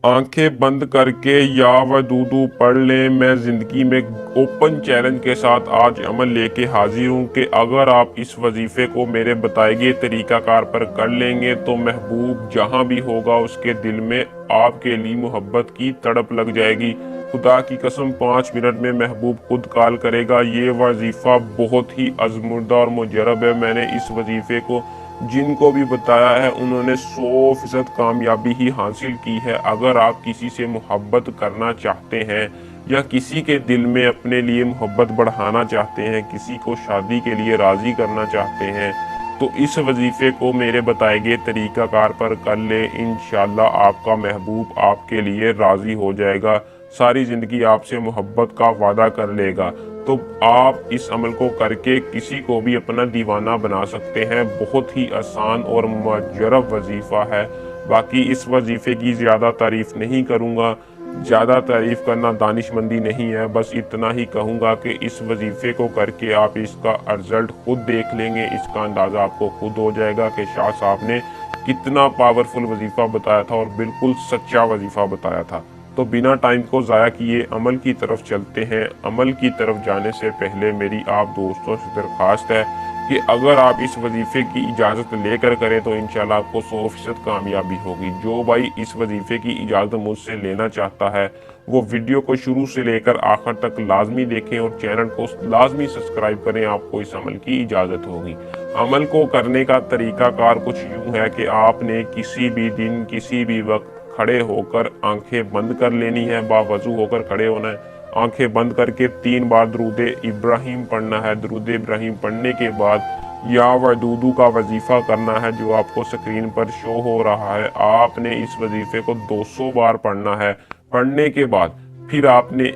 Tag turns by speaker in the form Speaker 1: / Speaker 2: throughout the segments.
Speaker 1: आंखें बंद करके या वदूदू पढ़ लें। मैं ज़िंदगी में ओपन चैलेंज के साथ आज अमल लेके हाजिर हूँ कि अगर आप इस वजीफ़े को मेरे बताए गए तरीक़ाकार पर कर लेंगे तो महबूब जहाँ भी होगा उसके दिल में आपके लिए मोहब्बत की तड़प लग जाएगी। खुदा की कसम 5 मिनट में महबूब खुद कॉल करेगा। ये वजीफ़ा बहुत ही आज़मुर्दा और मुजरब है। मैंने इस वजीफ़े को जिनको भी बताया है उन्होंने 100% कामयाबी ही हासिल की है। अगर आप किसी से मोहब्बत करना चाहते हैं या किसी के दिल में अपने लिए मोहब्बत बढ़ाना चाहते हैं, किसी को शादी के लिए राज़ी करना चाहते हैं, तो इस वजीफ़े को मेरे बताए गए तरीक़ाकार पर कर ले। इंशाअल्लाह आपका महबूब आपके लिए राज़ी हो जाएगा, सारी ज़िंदगी आपसे मोहब्बत का वादा कर लेगा। तो आप इस अमल को करके किसी को भी अपना दीवाना बना सकते हैं। बहुत ही आसान और मुजरब वजीफ़ा है। बाकी इस वजीफ़े की ज़्यादा तारीफ़ नहीं करूँगा, ज़्यादा तारीफ़ करना दानिशमंदी नहीं है। बस इतना ही कहूँगा कि इस वजीफ़े को करके आप इसका रिज़ल्ट खुद देख लेंगे। इसका अंदाज़ा आपको खुद हो जाएगा कि शाह साहब ने कितना पावरफुल वजीफ़ा बताया था और बिल्कुल सच्चा वजीफ़ा बताया था। तो बिना टाइम को ज़ाया किए अमल की तरफ चलते हैं। अमल की तरफ जाने से पहले मेरी आप दोस्तों से दरख्वास्त है कि अगर आप इस वजीफ़े की इजाज़त लेकर करें तो इंशाल्लाह आपको 100% कामयाबी होगी। जो भाई इस वजीफ़े की इजाज़त मुझसे लेना चाहता है वो वीडियो को शुरू से लेकर आखिर तक लाजमी देखें और चैनल को लाजमी सब्सक्राइब करें, आपको इस अमल की इजाज़त होगी। अमल को करने का तरीक़ाकार कुछ यूँ है कि आपने किसी भी दिन किसी भी वक्त खड़े होकर आंखें बंद कर लेनी है, बावजू होकर खड़े होना है। आंखें बंद करके 3 बार दरूद इब्राहिम पढ़ना है। दरूद इब्राहिम पढ़ने के बाद या वदूदू का वजीफ़ा करना है जो आपको स्क्रीन पर शो हो रहा है। आपने इस वजीफ़े को 200 बार पढ़ना है। पढ़ने के बाद फिर आपने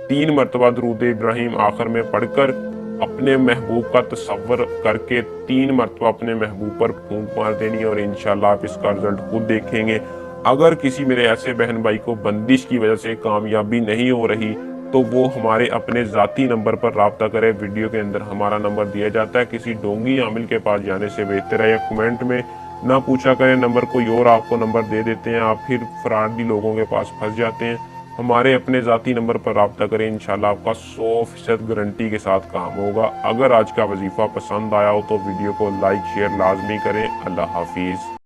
Speaker 1: 3 मरतबा दरूद इब्राहिम आखिर में पढ़कर अपने महबूब का तसव्वुर करके 3 मरतबा अपने महबूब पर फूंक मार देनी है और इंशाल्लाह आप इसका रिजल्ट खुद देखेंगे। अगर किसी मेरे ऐसे बहन भाई को बंदिश की वजह से कामयाबी नहीं हो रही तो वो हमारे अपने ज़ाती नंबर पर राब्ता करे। वीडियो के अंदर हमारा नंबर दिया जाता है। किसी ढोंगी आमिल के पास जाने से बेहतर है या कमेंट में ना पूछा करें नंबर, कोई और आपको नंबर दे देते हैं, आप फिर फ्रॉडी लोगों के पास फंस जाते हैं। हमारे अपने ज़ाती नंबर पर राब्ता करें, इंशाल्लाह आपका 100% गारंटी के साथ काम होगा। अगर आज का वजीफ़ा पसंद आया हो तो वीडियो को लाइक शेयर लाजमी करें। अल्लाह हाफिज़।